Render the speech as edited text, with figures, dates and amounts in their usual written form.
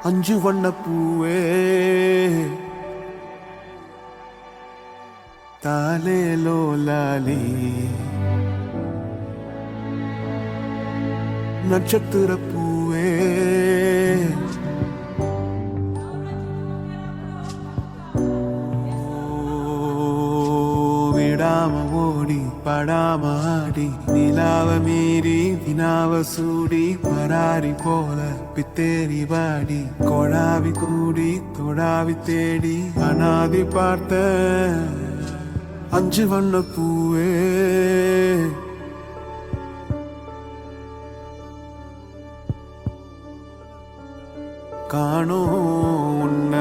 அஞ்சு வண்ண பூவே தாலேலோ லாலி நட்சத்திர பூவே விடாம ஓடி படாம ஆடி நிலாவ மீறி வினாவ சூடி பராரி போல பித்தேரி வாடி கொழாவி கூடி தொடாவி தேடி அனாதி பார்த்த அஞ்சு வண்ண பூவே காணோ உன்ன